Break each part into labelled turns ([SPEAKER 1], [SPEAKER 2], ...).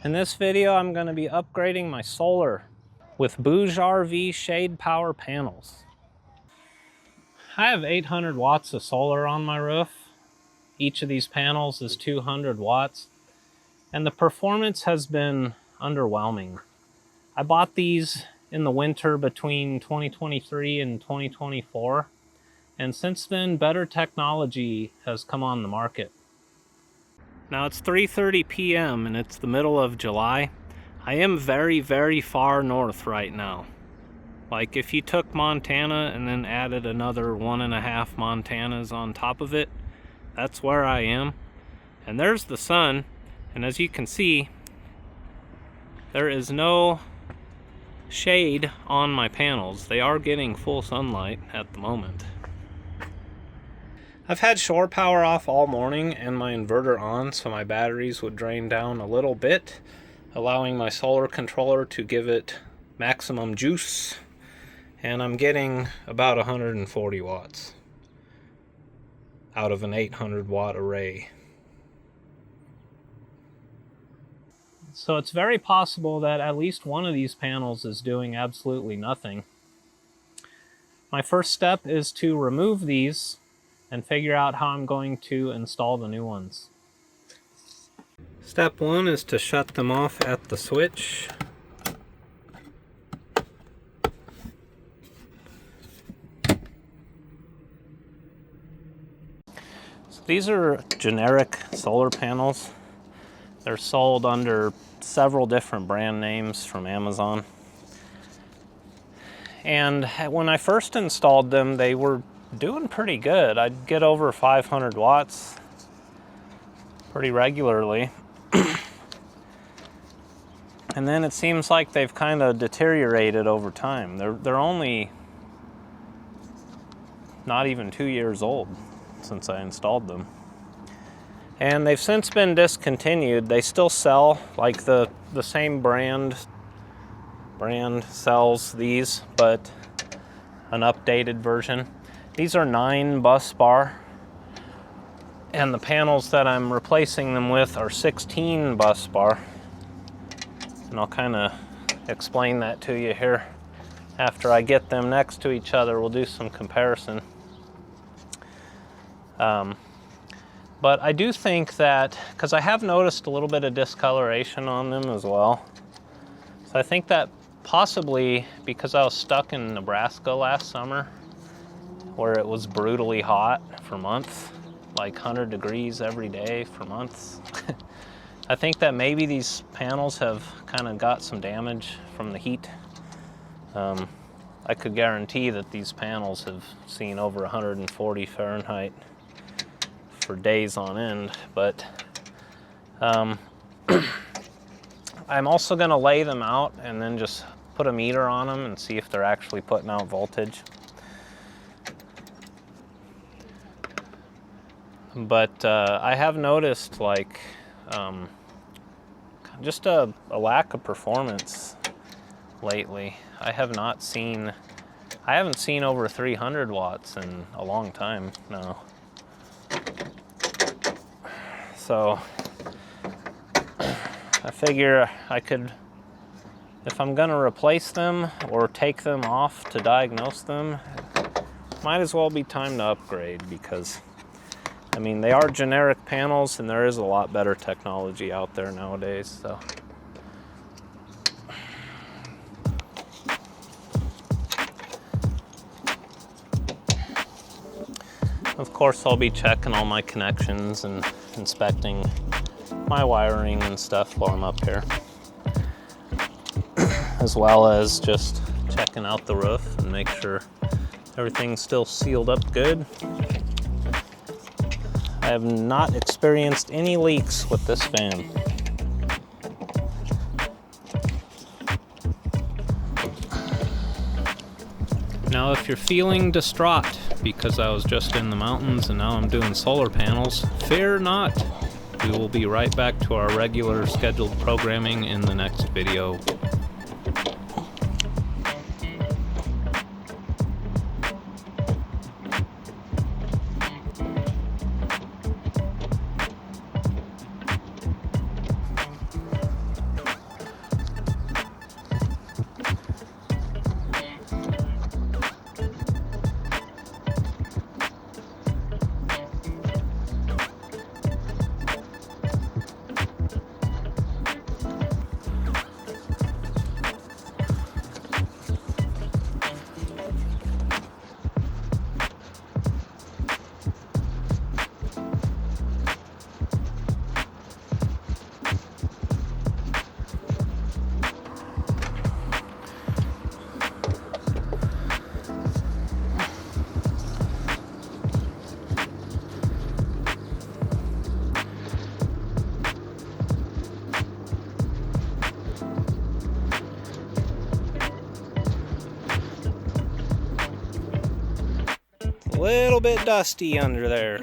[SPEAKER 1] In this video, I'm going to be upgrading my solar with BougeRV ShadePower panels. I have 800 watts of solar on my roof. Each of these panels is 200 watts, and the performance has been underwhelming. I bought these in the winter between 2023 and 2024, and since then, better technology has come on the market. Now it's 3:30 p.m. and it's the middle of July. I am very, very far north right now. Like if you took Montana and then added another 1.5 Montanas on top of it, that's where I am. And there's the sun, and as you can see, there is no shade on my panels. They are getting full sunlight at the moment. I've had shore power off all morning and my inverter on, so my batteries would drain down a little bit, allowing my solar controller to give it maximum juice, and I'm getting about 140 watts out of an 800 watt array. So it's very possible that at least one of these panels is doing absolutely nothing. My first step is to remove these and figure out how I'm going to install the new ones. Step one is to shut them off at the switch. So these are generic solar panels. They're sold under several different brand names from Amazon. And when I first installed them, they were doing pretty good. I'd get over 500 watts pretty regularly. And then it seems like they've kind of deteriorated over time. They're only not even 2 years old since I installed them. And they've since been discontinued. They still sell, like the same brand sells these, but an updated version. These are 9 bus bar, and the panels that I'm replacing them with are 16 bus bar. And I'll kind of explain that to you here. After I get them next to each other, we'll do some comparison. But I do think that, because I have noticed a little bit of discoloration on them as well. So I think that possibly because I was stuck in Nebraska last summer, where it was brutally hot for months, like 100 degrees every day for months. I think that maybe these panels have kind of got some damage from the heat. I could guarantee that these panels have seen over 140 Fahrenheit for days on end, but I'm also gonna lay them out and then just put a meter on them and see if they're actually putting out voltage. But I have noticed like just a lack of performance lately. I haven't seen over 300 watts in a long time now. So I figure I could, if I'm gonna replace them or take them off to diagnose them, might as well be time to upgrade, because I mean, they are generic panels and there is a lot better technology out there nowadays, so. Of course, I'll be checking all my connections and inspecting my wiring and stuff while I'm up here, as well as just checking out the roof and make sure everything's still sealed up good. I have not experienced any leaks with this fan. Now, if you're feeling distraught because I was just in the mountains and now I'm doing solar panels, fear not. We will be right back to our regular scheduled programming in the next video. little bit dusty under there.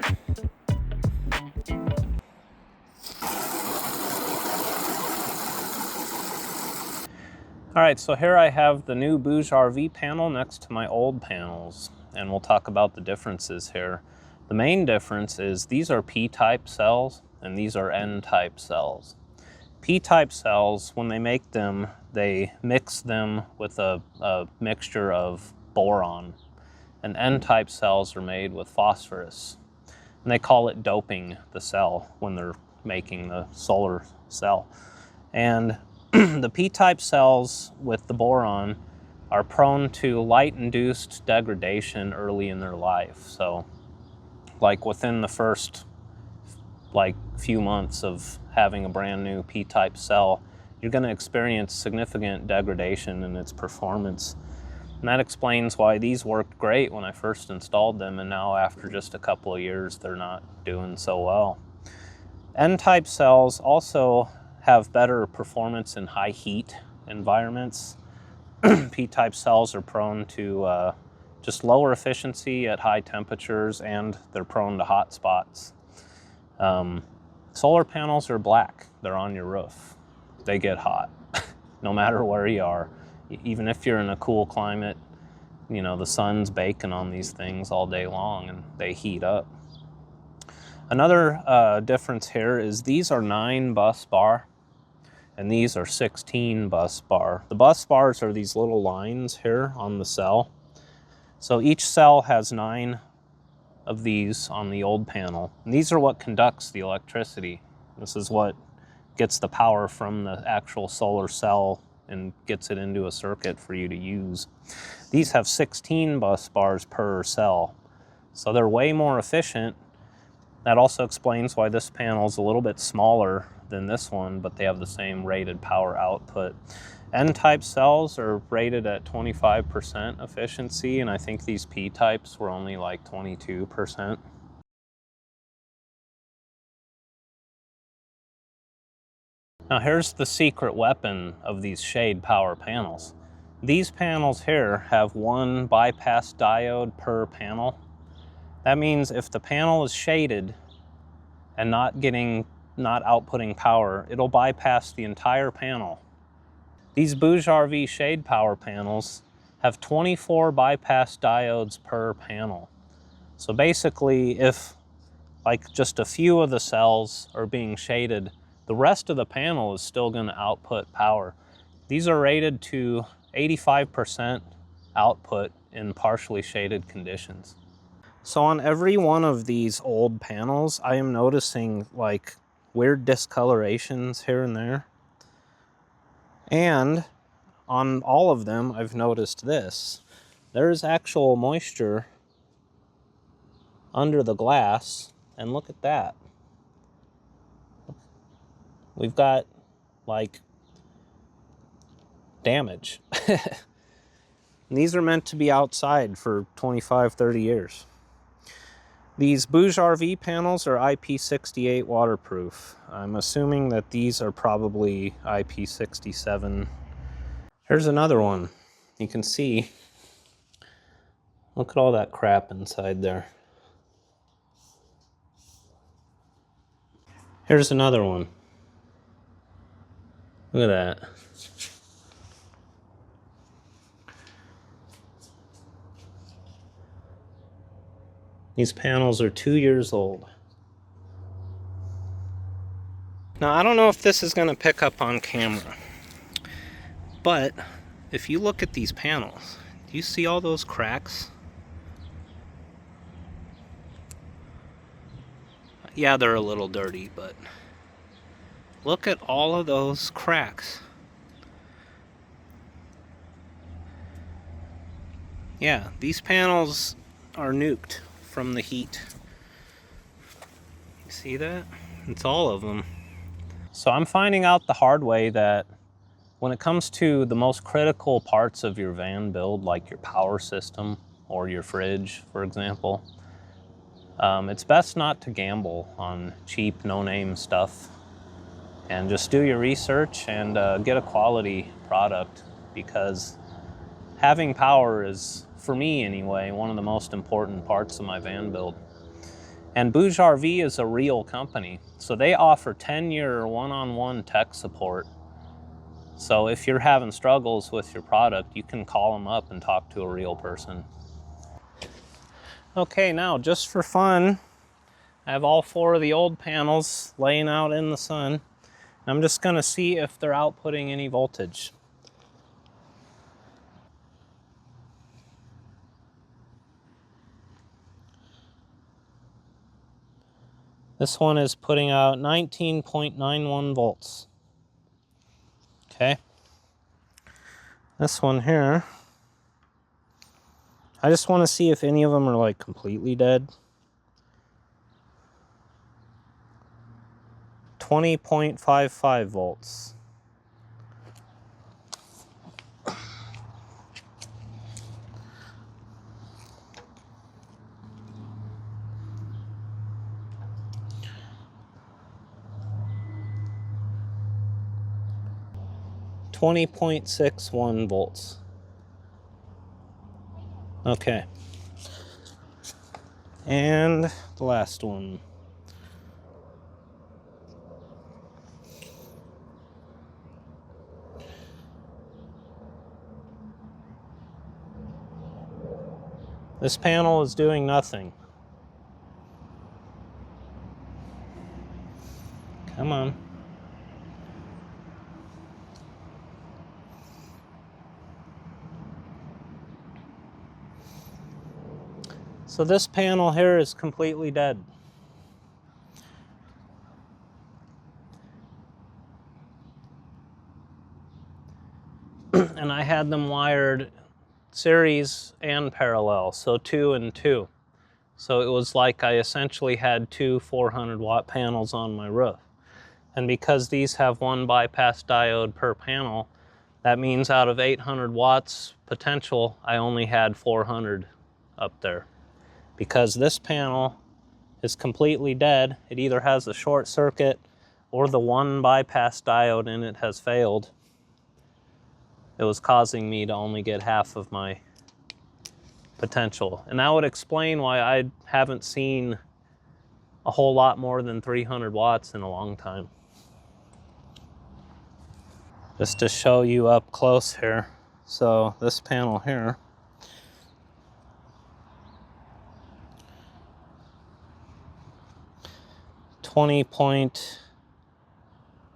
[SPEAKER 1] All right, so here I have the new BougeRV panel next to my old panels, and we'll talk about the differences here. The main difference is these are P-type cells and these are N-type cells. P-type cells, when they make them, they mix them with a mixture of boron, and N-type cells are made with phosphorus. And they call it doping the cell when they're making the solar cell. And the P-type cells with the boron are prone to light-induced degradation early in their life. So, like within the first few months of having a brand new P-type cell, you're going to experience significant degradation in its performance. And that explains why these worked great when I first installed them, and now after just a couple of years, they're not doing so well. N-type cells also have better performance in high heat environments. P-type cells are prone to just lower efficiency at high temperatures, and they're prone to hot spots. Solar panels are black. They're on your roof. They get hot, no matter where you are. Even if you're in a cool climate, you know, the sun's baking on these things all day long and they heat up. Another difference here is these are 9 bus bar and these are 16 bus bar. The bus bars are these little lines here on the cell. So each cell has 9 of these on the old panel. And these are what conducts the electricity. This is what gets the power from the actual solar cell and gets it into a circuit for you to use. These have 16 bus bars per cell, so they're way more efficient. That also explains why this panel is a little bit smaller than this one, but they have the same rated power output. N-type cells are rated at 25% efficiency, and I think these P-types were only like 22%. Now here's the secret weapon of these ShadePower panels. These panels here have 1 bypass diode per panel. That means if the panel is shaded and not outputting power, it'll bypass the entire panel. These BougeRV ShadePower panels have 24 bypass diodes per panel. So basically, if like just a few of the cells are being shaded, the rest of the panel is still going to output power. These are rated to 85% output in partially shaded conditions. So on every one of these old panels, I am noticing like weird discolorations here and there. And on all of them, I've noticed this. There's actual moisture under the glass, and look at that. We've got like damage. These are meant to be outside for 25, 30 years. These BougeRV panels are IP68 waterproof. I'm assuming that these are probably IP67. Here's another one. You can see, look at all that crap inside there. Here's another one. Look at that. These panels are 2 years old. Now, I don't know if this is going to pick up on camera, but if you look at these panels, do you see all those cracks? Yeah, they're a little dirty, but look at all of those cracks. Yeah, these panels are nuked from the heat. You see that? It's all of them. So I'm finding out the hard way that when it comes to the most critical parts of your van build, like your power system or your fridge, for example, it's best not to gamble on cheap, no-name stuff, and just do your research and get a quality product, because having power is, for me anyway, one of the most important parts of my van build. And BougeRV is a real company, so they offer 10-year one-on-one tech support. So if you're having struggles with your product, you can call them up and talk to a real person. Okay, now just for fun, I have all 4 of the old panels laying out in the sun. I'm just gonna see if they're outputting any voltage. This one is putting out 19.91 volts. Okay. This one here, I just want to see if any of them are like completely dead. 20.55 volts. .61 volts. Okay. And the last one. This panel is doing nothing. Come on. So this panel here is completely dead. And I had them wired series and parallel, so 2 and 2. So it was like I essentially had 2 400-watt panels on my roof. And because these have 1 bypass diode per panel, that means out of 800 watts potential, I only had 400 up there. Because this panel is completely dead, it either has a short circuit or the 1 bypass diode in it has failed. It was causing me to only get half of my potential. And that would explain why I haven't seen a whole lot more than 300 watts in a long time. Just to show you up close here. So this panel here,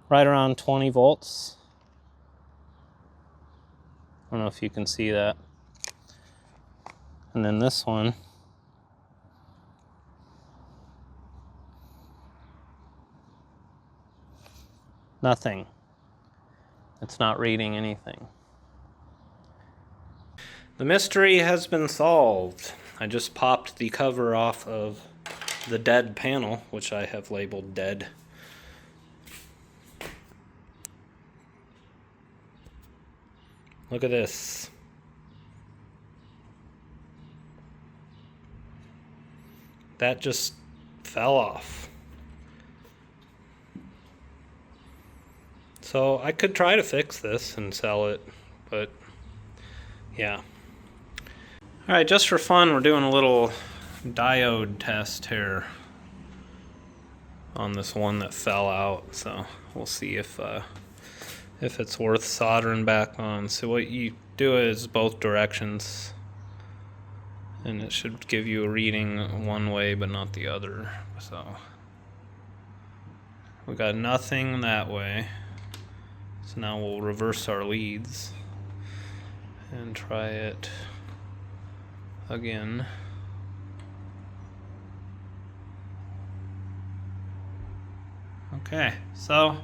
[SPEAKER 1] right around 20 volts. I don't know if you can see that. And then this one, nothing. It's not reading anything. The mystery has been solved. I just popped the cover off of the dead panel, which I have labeled dead. Look at this. That just fell off. So I could try to fix this and sell it, but yeah. All right, just for fun, we're doing a little diode test here on this one that fell out. So we'll see if it's worth soldering back on. So what you do is both directions, and it should give you a reading one way but not the other. So we got nothing that way. So now we'll reverse our leads and try it again. Okay, so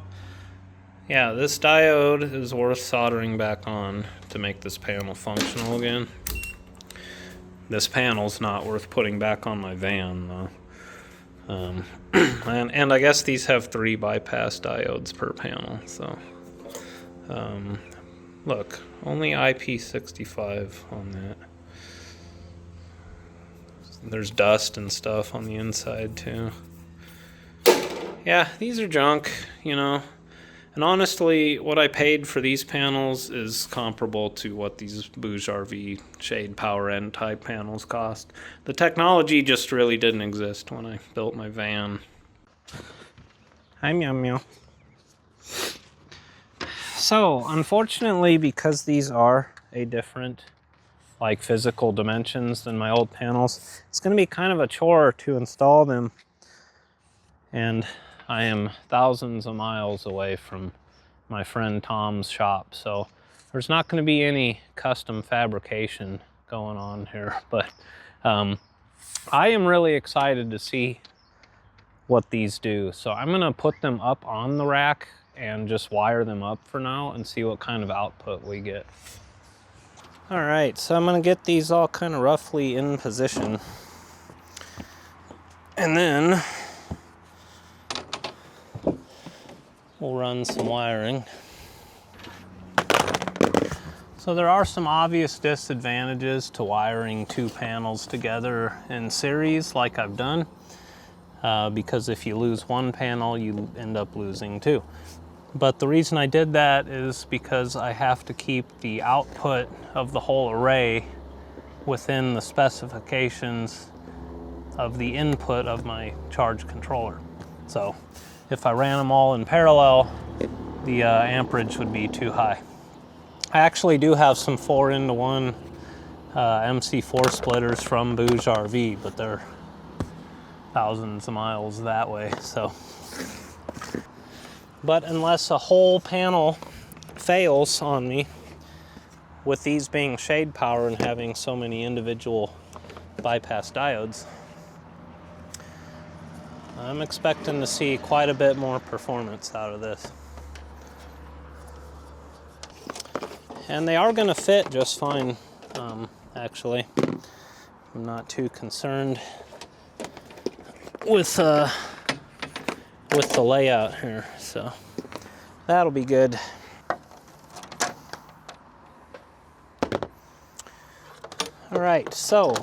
[SPEAKER 1] yeah, this diode is worth soldering back on to make this panel functional again. This panel's not worth putting back on my van though. And I guess these have 3 bypass diodes per panel, so look, only IP65 on that. There's dust and stuff on the inside too. Yeah, these are junk, you know. And honestly, what I paid for these panels is comparable to what these BougeRV ShadePower N type panels cost. The technology just really didn't exist when I built my van. Hi, meow meow. So, unfortunately, because these are a different like physical dimensions than my old panels, it's going to be kind of a chore to install them. And I am thousands of miles away from my friend Tom's shop, so there's not going to be any custom fabrication going on here, but I am really excited to see what these do. So I'm going to put them up on the rack and just wire them up for now and see what kind of output we get. All right, so I'm going to get these all kind of roughly in position, and then we'll run some wiring. So there are some obvious disadvantages to wiring two panels together in series like I've done, because if you lose one panel, you end up losing two. But the reason I did that is because I have to keep the output of the whole array within the specifications of the input of my charge controller. So if I ran them all in parallel, the amperage would be too high. I actually do have some 4-into-1 MC4 splitters from BougeRV, but they're thousands of miles that way. So, but unless a whole panel fails on me, with these being ShadePower and having so many individual bypass diodes, I'm expecting to see quite a bit more performance out of this. And they are going to fit just fine, actually. I'm not too concerned with the layout here, so that'll be good. All right, so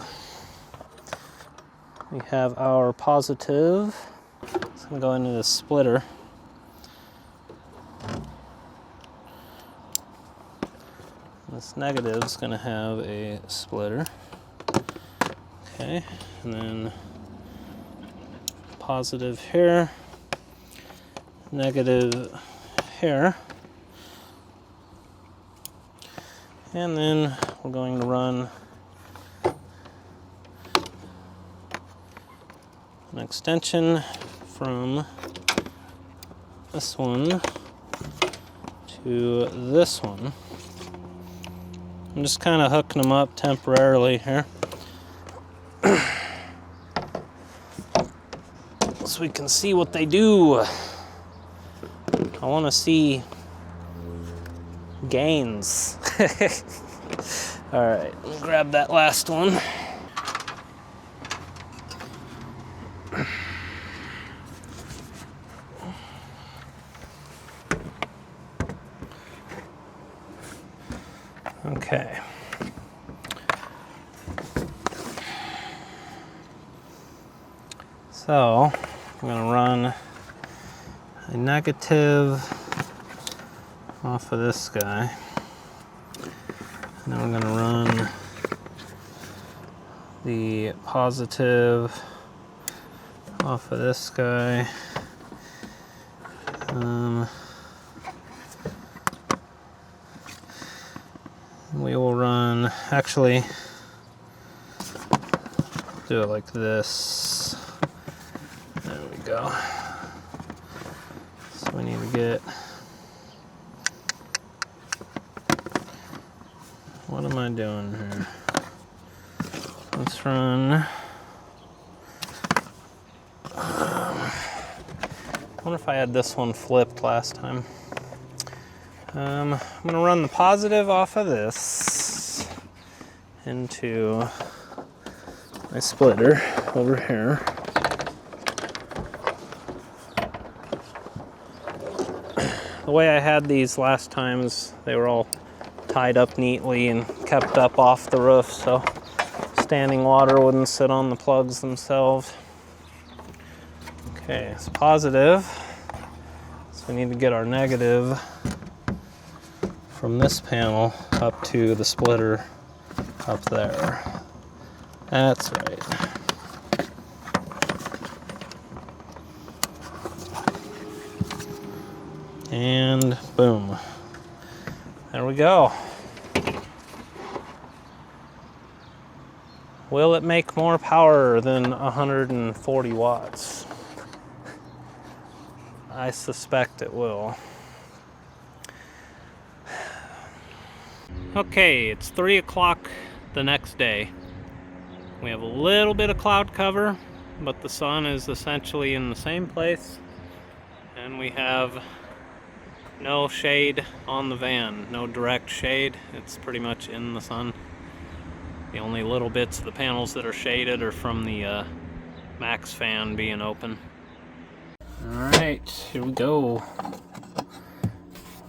[SPEAKER 1] we have our positive. It's going to go into the splitter. This negative is going to have a splitter. Okay, and then positive here, negative here. And then we're going to run an extension from this one to this one. I'm just kind of hooking them up temporarily here so we can see what they do. I want to see gains. All right, let me grab that last one. Okay. So I'm going to run a negative off of this guy. And then we're going to run the positive off of this guy. We will run, actually, do it like this. There we go. So we need to get, what am I doing here? Let's run, I wonder if I had this one flipped last time. I'm going to run the positive off of this into my splitter over here. The way I had these last times, they were all tied up neatly and kept up off the roof, so standing water wouldn't sit on the plugs themselves. Okay, it's positive. It's We need to get our negative from this panel up to the splitter up there. That's right. And boom. There we go. Will it make more power than 140 watts? I suspect it will. Okay, it's 3 o'clock the next day. We have a little bit of cloud cover, but the sun is essentially in the same place. And we have no shade on the van, no direct shade. It's pretty much in the sun. The only little bits of the panels that are shaded are from the max fan being open. Alright, here we go.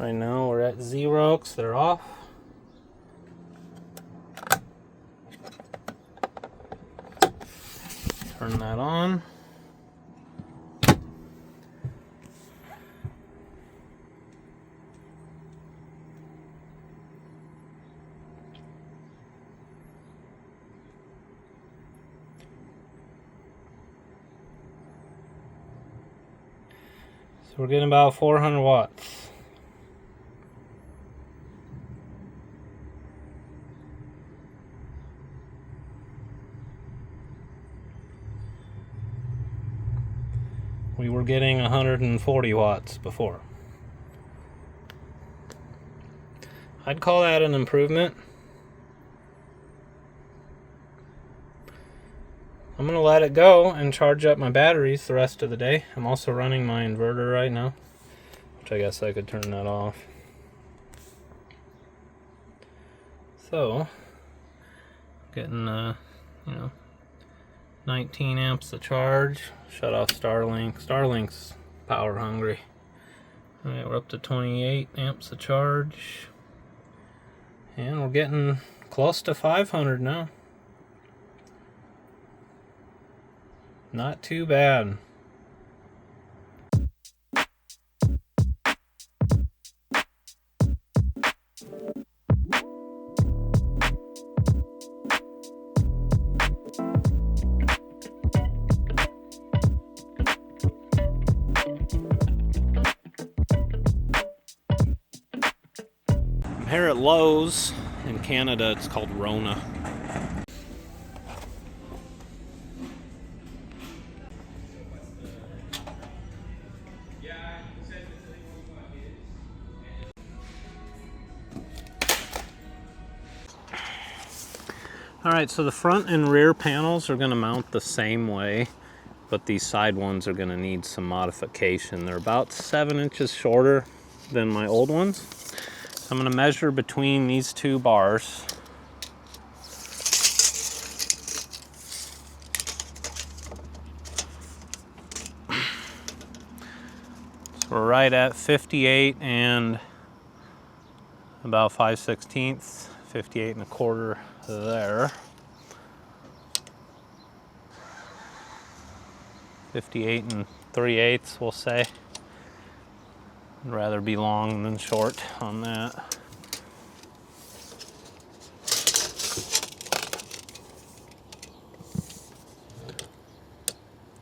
[SPEAKER 1] Right now we're at 0 because they're off. Turn that on. So we're getting about 400 watts. We were getting 140 watts before. I'd call that an improvement. I'm gonna let it go and charge up my batteries the rest of the day. I'm also running my inverter right now, which I guess I could turn that off. So, getting 19 amps of charge. Shut off Starlink. Starlink's power hungry. Alright, we're up to 28 amps of charge. And we're getting close to 500 now. Not too bad. I'm here at Lowe's. In Canada, it's called Rona. Alright, so the front and rear panels are going to mount the same way, but these side ones are going to need some modification. They're about 7 inches shorter than my old ones. I'm going to measure between these two bars. So we're right at 58 and about 5/16, 58 and a quarter there. 58 and 3/8, we'll say. I'd rather be long than short on that.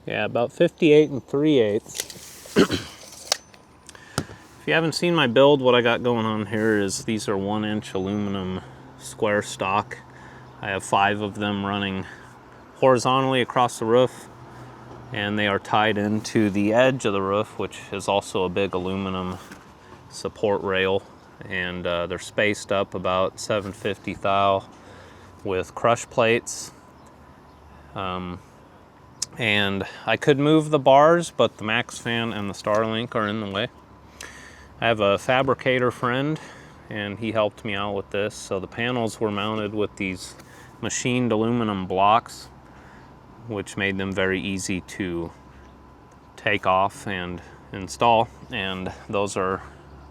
[SPEAKER 1] Yeah, about 58 and 3/8. If you haven't seen my build, what I got going on here is these are 1-inch aluminum square stock. I have 5 of them running horizontally across the roof, and they are tied into the edge of the roof, which is also a big aluminum support rail, and they're spaced up about 750 thou with crush plates. And I could move the bars, but the max fan and the Starlink are in the way. I have a fabricator friend, and he helped me out with this. So the panels were mounted with these machined aluminum blocks, which made them very easy to take off and install. And those are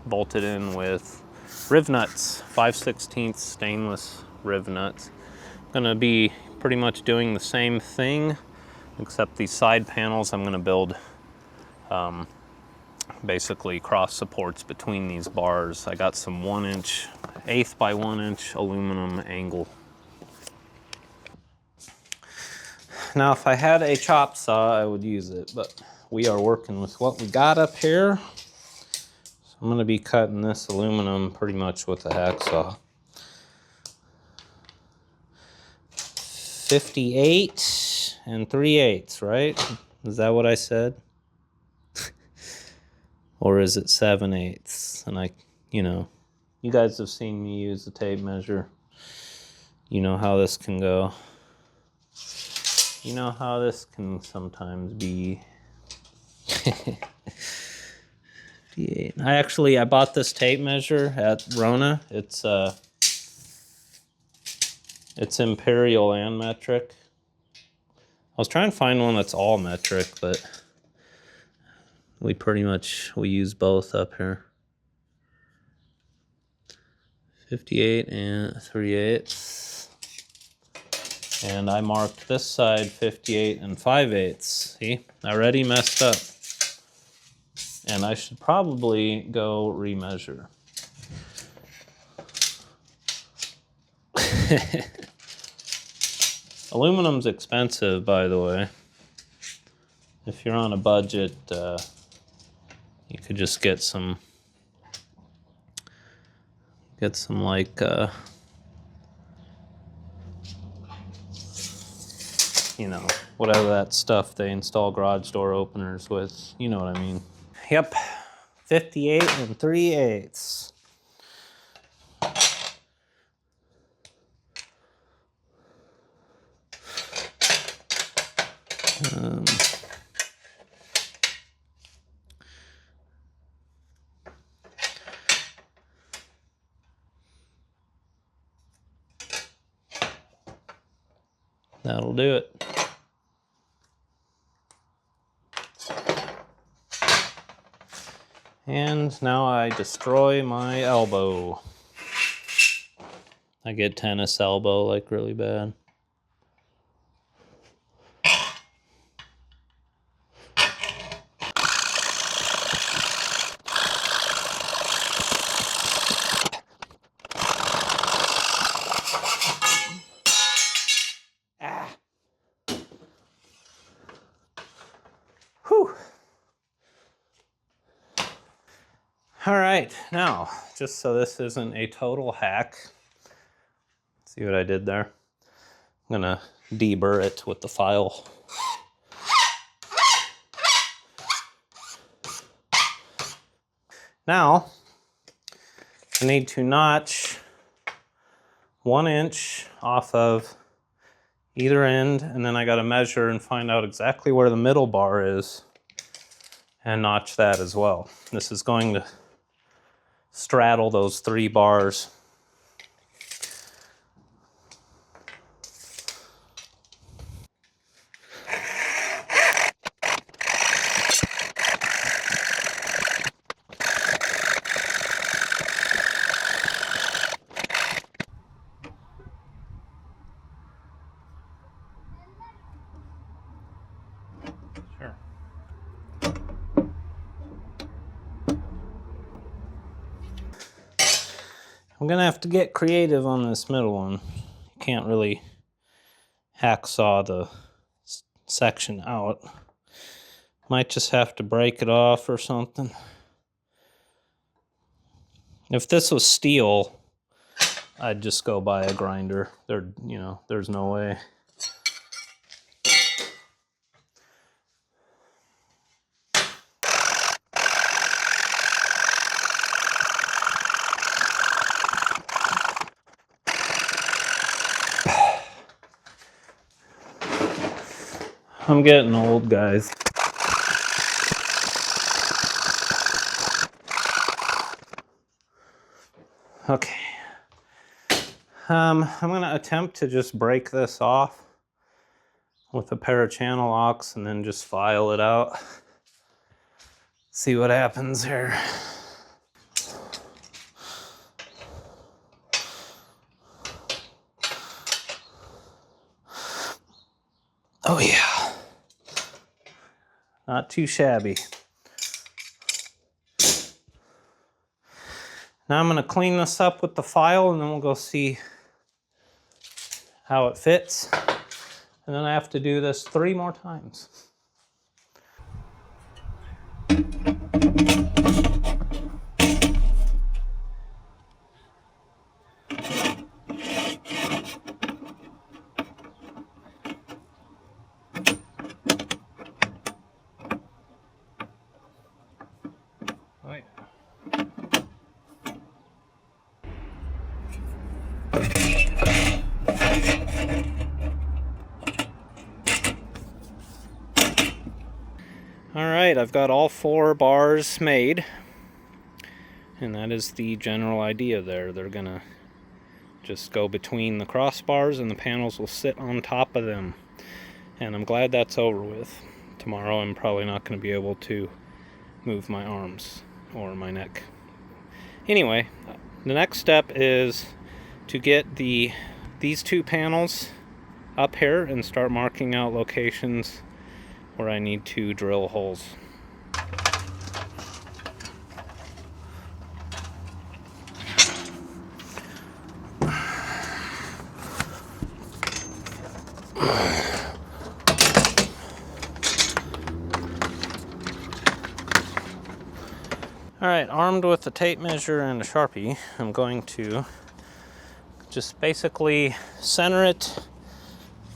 [SPEAKER 1] bolted in with riv nuts, 5/16 stainless riv nuts. I'm gonna be pretty much doing the same thing, except these side panels I'm gonna build basically cross supports between these bars. I got some 1-inch, 1/8 by 1-inch aluminum angle. Now, if I had a chop saw, I would use it, but we are working with what we got up here. So I'm gonna be cutting this aluminum pretty much with a hacksaw. 58 3/8, right? Is that what I said? Or is it 7/8? And you guys have seen me use the tape measure. You know how this can go. You know how this can sometimes be. 58. I bought this tape measure at Rona. It's imperial and metric. I was trying to find one that's all metric, but we use both up here. 58 3/8. And I marked this side 58 5/8. See, I already messed up. And I should probably go remeasure. Aluminum's expensive, by the way. If you're on a budget, you could just get some like, whatever that stuff they install garage door openers with. You know what I mean. Yep, 58 3/8. That'll do it. And now I destroy my elbow. I get tennis elbow like really bad. Whew. All right, now, just so this isn't a total hack, see what I did there? I'm gonna deburr it with the file. Now, I need to notch 1 inch off of either end, and then I gotta measure and find out exactly where the middle bar is and notch that as well. This is going to straddle those 3 bars. Sure. I'm gonna have to get creative on this middle one. You can't really hacksaw the section out. Might just have to break it off or something. If this was steel, I'd just go buy a grinder. There's no way. I'm getting old, guys. Okay. I'm gonna attempt to just break this off with a pair of channel locks and then just file it out. See what happens here. Oh yeah. Not too shabby. Now I'm going to clean this up with the file, and then we'll go see how it fits. And then I have to do this 3 more times. Oh, yeah. All right, I've got all 4 bars made, and that is the general idea there. They're gonna just go between the crossbars and the panels will sit on top of them. And I'm glad that's over with. Tomorrow I'm probably not going to be able to move my arms or my neck. Anyway, the next step is to get these 2 panels up here and start marking out locations where I need to drill holes. Alright, armed with a tape measure and a Sharpie, I'm going to just basically center it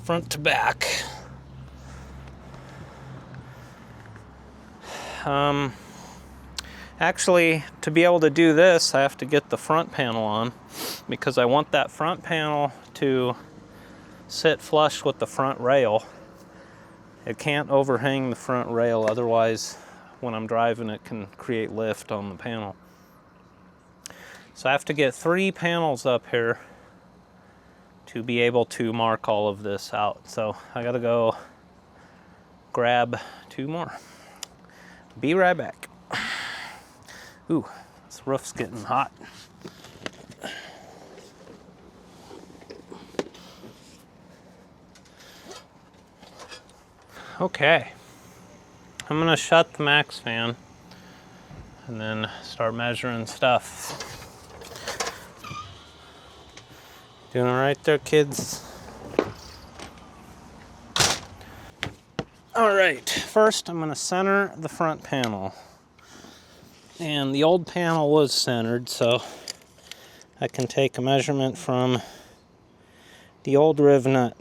[SPEAKER 1] front to back. Actually, to be able to do this, I have to get the front panel on, because I want that front panel to sit flush with the front rail. It can't overhang the front rail, otherwise when I'm driving it can create lift on the panel. So I have to get 3 panels up here to be able to mark all of this out. So I gotta go grab 2 more. Be right back. Ooh, this roof's getting hot. Okay, I'm gonna shut the max fan and then start measuring stuff. Doing all right there, kids? All right, first I'm gonna center the front panel. And the old panel was centered, so I can take a measurement from the old riv nut.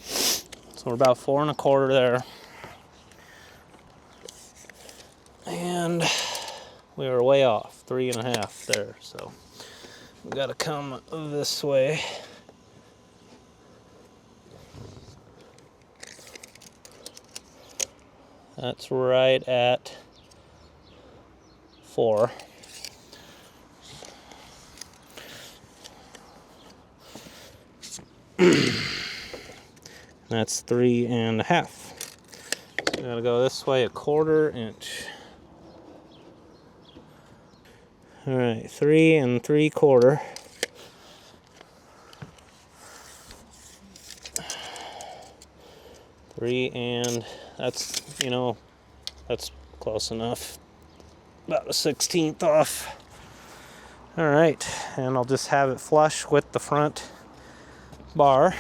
[SPEAKER 1] So we're about 4 1/4 there. And we were way off, 3 1/2 there. So we gotta come this way. That's right at 4. That's 3 1/2. So we gotta go this way 1/4 inch. All right, 3 3/4. And that's, that's close enough. About a 1/16 off. All right, and I'll just have it flush with the front bar.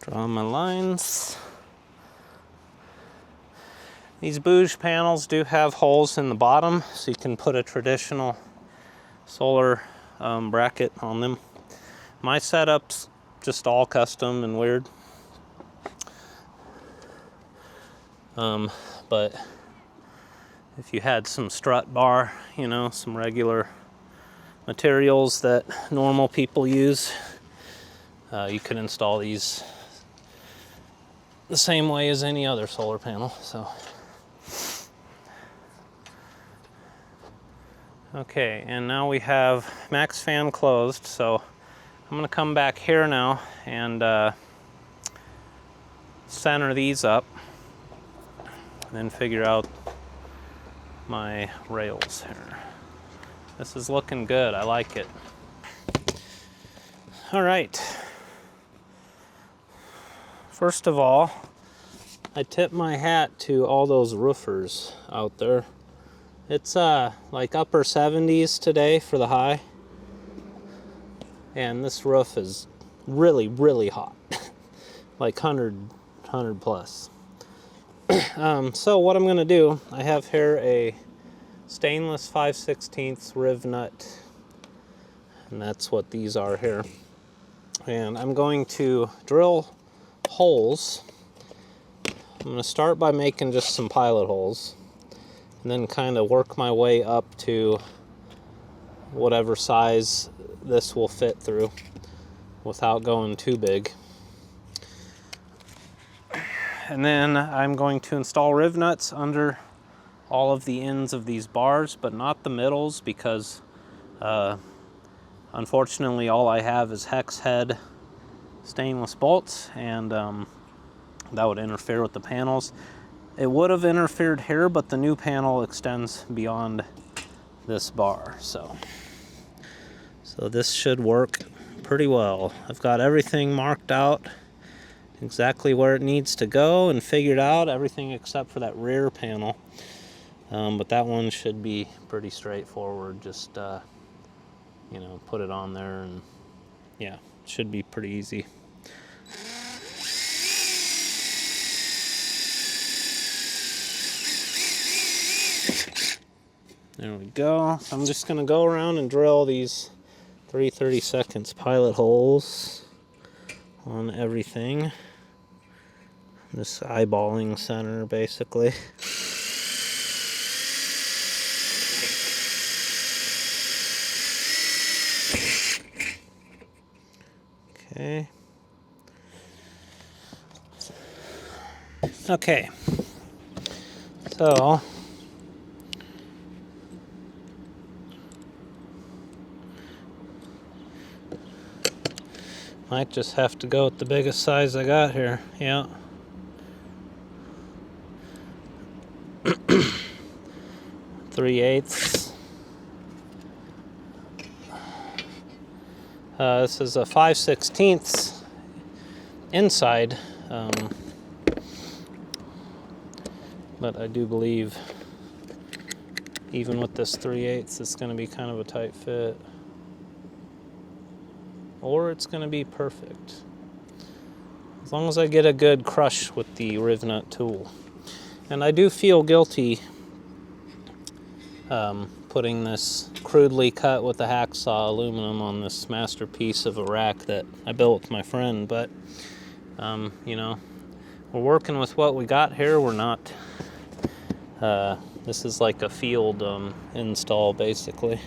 [SPEAKER 1] Draw my lines. These Bouge panels do have holes in the bottom, so you can put a traditional solar bracket on them. My setup's just all custom and weird. But if you had some strut bar, some regular materials that normal people use, you could install these the same way as any other solar panel. So, okay, and now we have max fan closed, so I'm gonna come back here now and center these up, and then figure out my rails here. This is looking good, I like it. All right. First of all, I tip my hat to all those roofers out there. It's like upper 70s today for the high. And this roof is really, really hot. Like 100 plus. So what I'm gonna do, I have here a stainless 5/16 riv nut. And that's what these are here. And I'm going to drill holes. I'm going to start by making just some pilot holes and then kind of work my way up to whatever size this will fit through without going too big. And then I'm going to install riv nuts under all of the ends of these bars, but not the middles, because unfortunately all I have is hex head stainless bolts, and that would interfere with the panels. It would have interfered here, but the new panel extends beyond this bar, so this should work pretty well. I've got everything marked out exactly where it needs to go and figured out everything except for that rear panel, but that one should be pretty straightforward. Just you know, put it on there and yeah, it should be pretty easy. There we go. So I'm just going to go around and drill these 3/32 pilot holes on everything. This eyeballing center, basically. Okay. Okay. So might just have to go with the biggest size I got here. Yeah. Three-eighths. This is a 5/16 inside, but I do believe even with this 3/8 it's going to be kind of a tight fit, or it's going to be perfect as long as I get a good crush with the riv nut tool. And I do feel guilty putting this crudely cut with a hacksaw aluminum on this masterpiece of a rack that I built with my friend, but you know, we're working with what we got here. We're not this is like a field install, basically.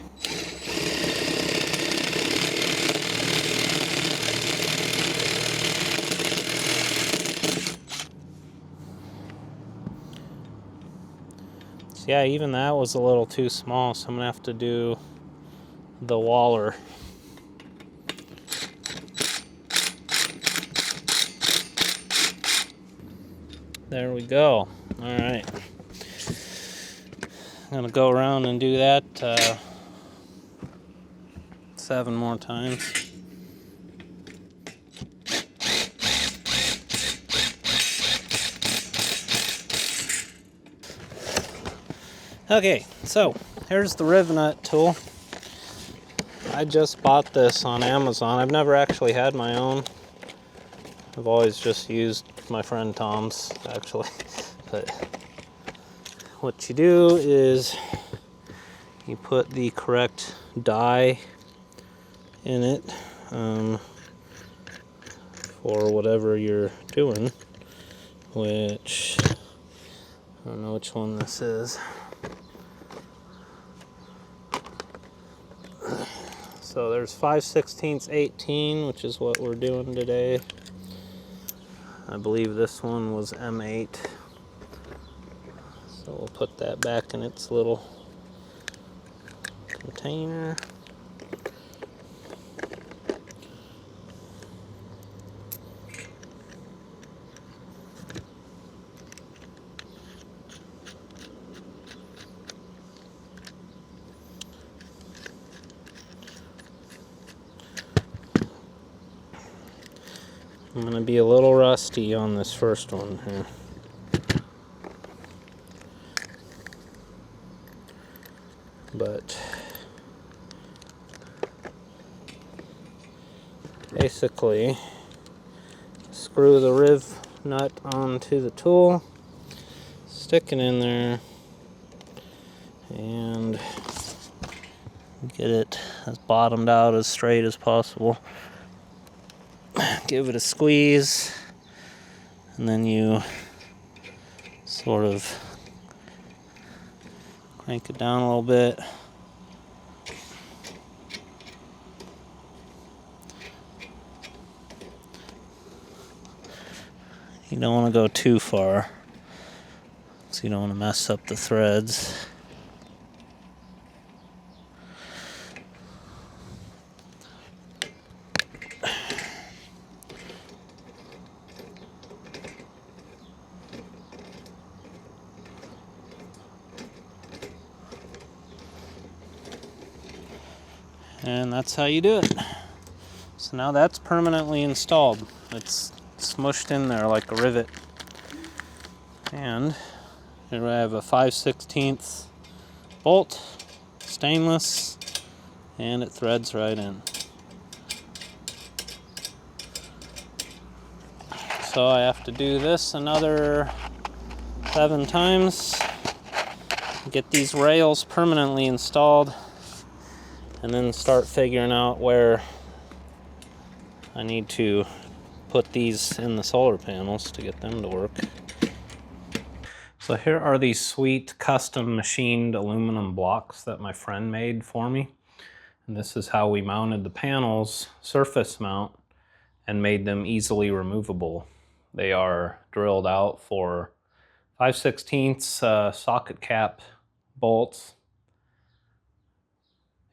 [SPEAKER 1] So yeah, even that was a little too small, so I'm gonna have to do the waller. There we go. All right. I'm gonna go around and do that 7 more times. Okay, so here's the riv nut tool. I just bought this on Amazon. I've never actually had my own. I've always just used my friend Tom's, actually. But what you do is you put the correct die in it for whatever you're doing, which I don't know which one this is. So there's 5/16 18, which is what we're doing today. I believe this one was M8. So we'll put that back in its little container. I'm going to be a little rusty on this first one here. but basically screw the riv nut onto the tool, stick it in there, and get it as bottomed out as straight as possible. Give it a squeeze, and then you sort of crank it down a little bit. You don't want to go too far, so you don't want to mess up the threads. And that's how you do it. So now that's permanently installed. It's smushed in there like a rivet. And here I have a 5/16 bolt, stainless, and it threads right in. So I have to do this another 7 times, get these rails permanently installed, and then start figuring out where I need to put these in the solar panels to get them to work. So here are these sweet custom machined aluminum blocks that my friend made for me. And this is how we mounted the panels, surface mount, and made them easily removable. They are drilled out for 5/16 socket cap bolts.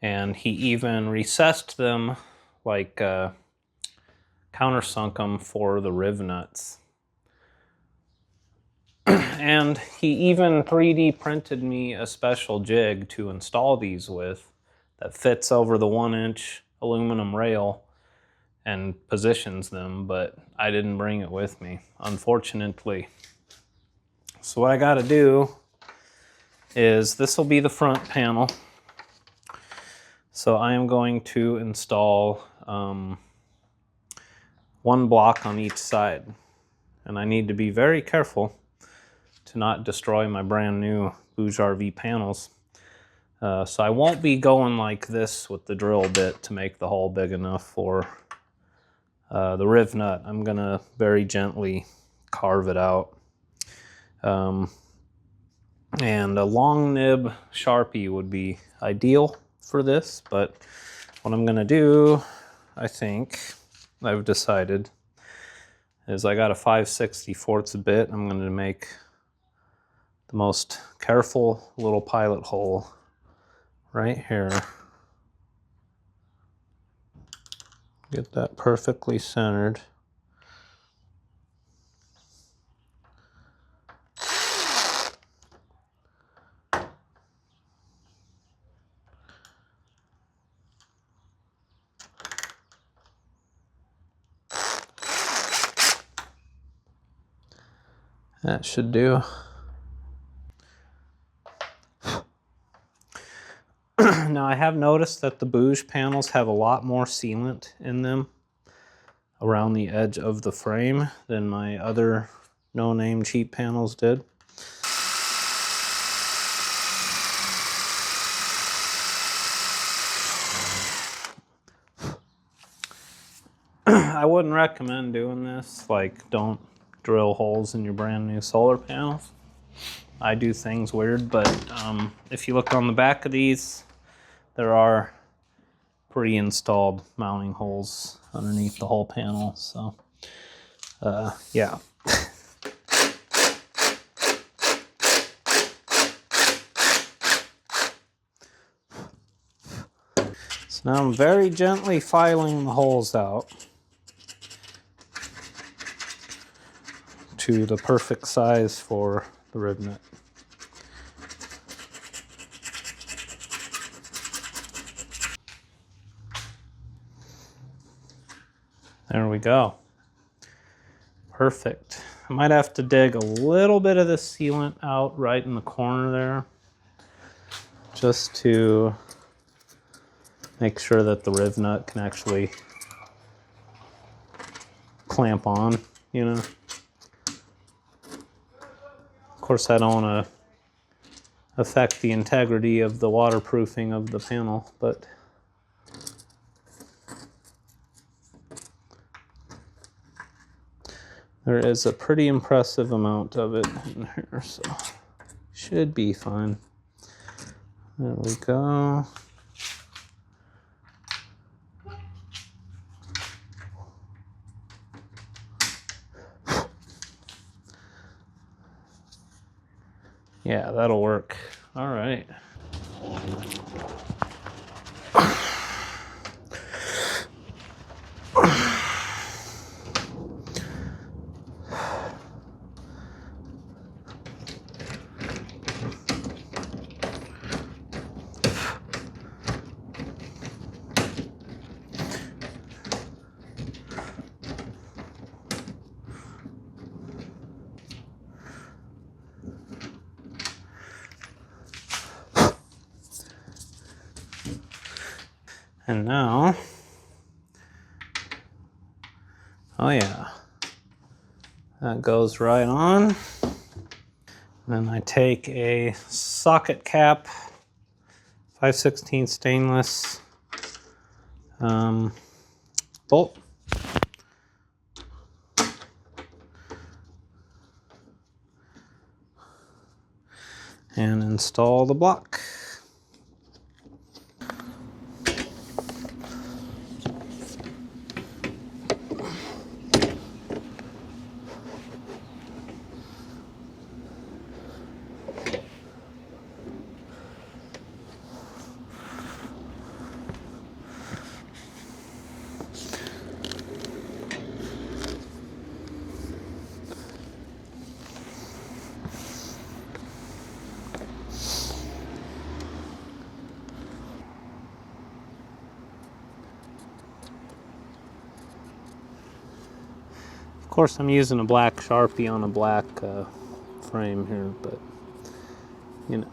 [SPEAKER 1] And he even recessed them, like countersunk them for the riv nuts. And he even 3D printed me a special jig to install these with that fits over the 1-inch aluminum rail and positions them, but I didn't bring it with me, unfortunately. So what I gotta do is, this will be the front panel. So I am going to install 1 block on each side. And I need to be very careful to not destroy my brand new BougeRV panels. So I won't be going like this with the drill bit to make the hole big enough for the riv nut. I'm gonna very gently carve it out. And a long nib Sharpie would be ideal for this, but what I'm gonna do, I think I've decided, is I got a 5/64 bit. I'm gonna make the most careful little pilot hole right here. Get that perfectly centered. That should do. Now I have noticed that the Bouge panels have a lot more sealant in them around the edge of the frame than my other no-name cheap panels did. I wouldn't recommend doing this. Like, don't drill holes in your brand new solar panels. I do things weird, but if you look on the back of these, there are pre-installed mounting holes underneath the whole panel. So yeah. So now I'm very gently filing the holes out to the perfect size for the rib nut. There we go. Perfect. I might have to dig a little bit of the sealant out right in the corner there, just to make sure that the riv nut can actually clamp on, you know. Of course, I don't want to affect the integrity of the waterproofing of the panel, but there is a pretty impressive amount of it in here, so should be fine. There we go. Yeah, that'll work. All right. And now, oh yeah, that goes right on. Then I take a socket cap, 5/16 stainless bolt. And install the block. Of course, I'm using a black Sharpie on a black frame here, but you know.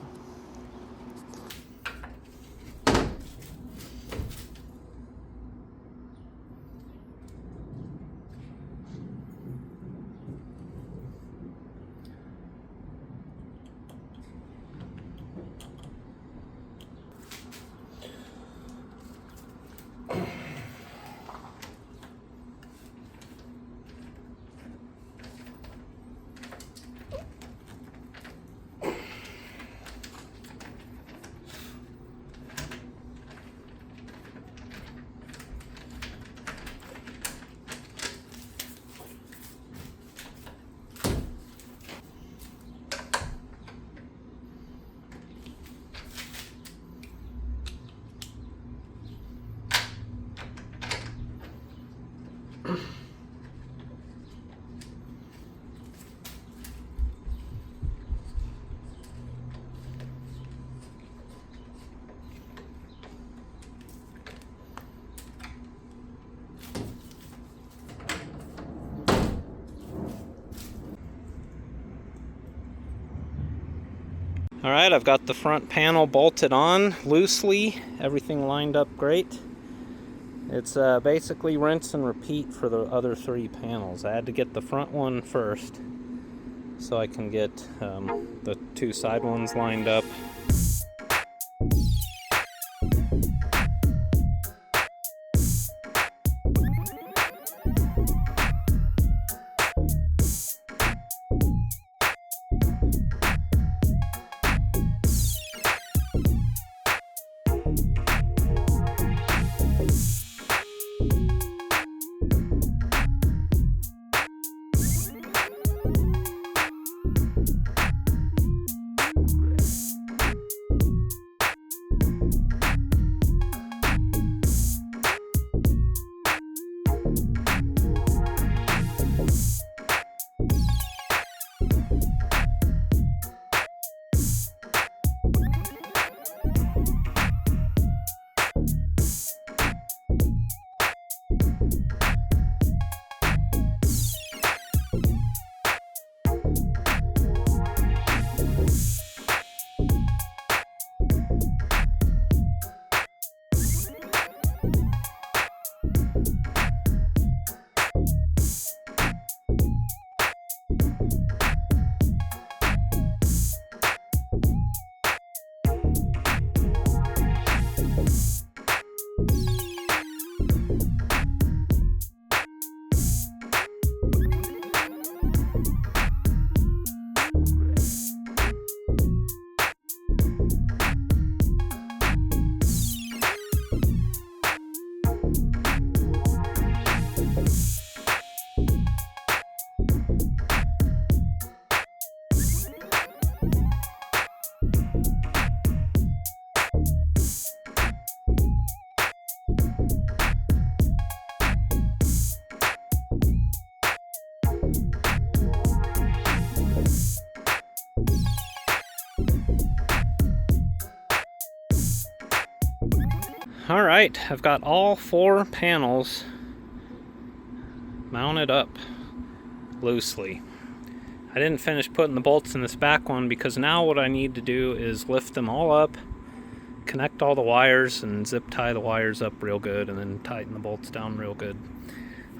[SPEAKER 1] All right, I've got the front panel bolted on loosely, everything lined up great. It's basically rinse and repeat for the other 3 panels. I had to get the front one first so I can get the 2 side ones lined up. All right, I've got all 4 panels mounted up loosely. I didn't finish putting the bolts in this back one because now what I need to do is lift them all up, connect all the wires, and zip tie the wires up real good, and then tighten the bolts down real good.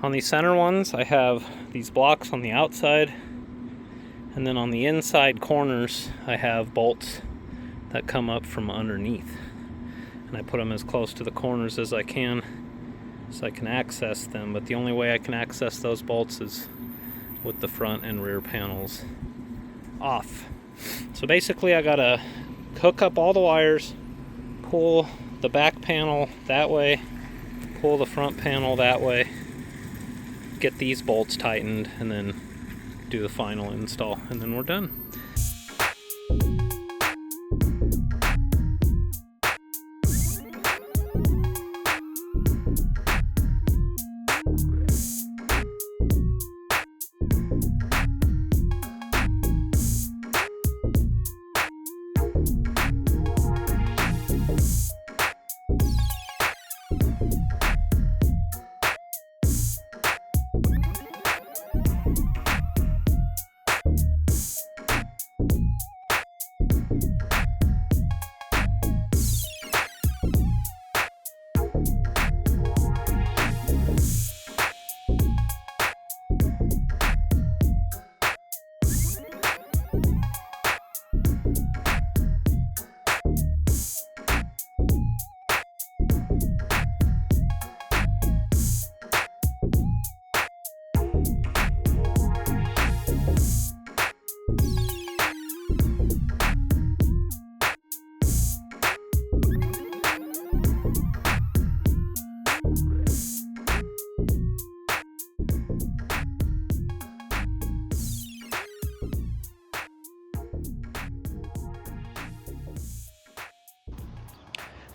[SPEAKER 1] On these center ones, I have these blocks on the outside, and then on the inside corners, I have bolts that come up from underneath. And I put them as close to the corners as I can so I can access them, but the only way I can access those bolts is with the front and rear panels off. So basically I gotta hook up all the wires, pull the back panel that way, pull the front panel that way, get these bolts tightened, and then do the final install, and then we're done.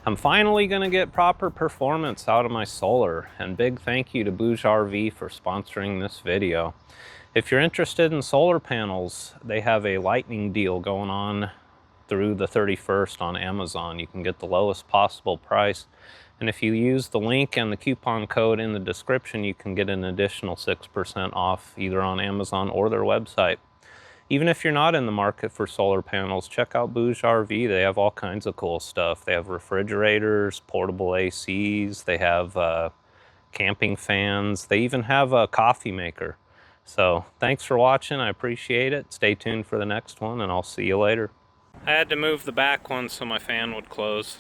[SPEAKER 1] I'm finally going to get proper performance out of my solar, and big thank you to BougeRV for sponsoring this video. If you're interested in solar panels, they have a lightning deal going on through the 31st on Amazon. You can get the lowest possible price, and if you use the link and the coupon code in the description, you can get an additional 6% off either on Amazon or their website. Even if you're not in the market for solar panels, check out BougeRV. They have all kinds of cool stuff. They have refrigerators, portable ACs, they have camping fans, they even have a coffee maker. So thanks for watching, I appreciate it. Stay tuned for the next one, and I'll see you later. I had to move the back one so my fan would close.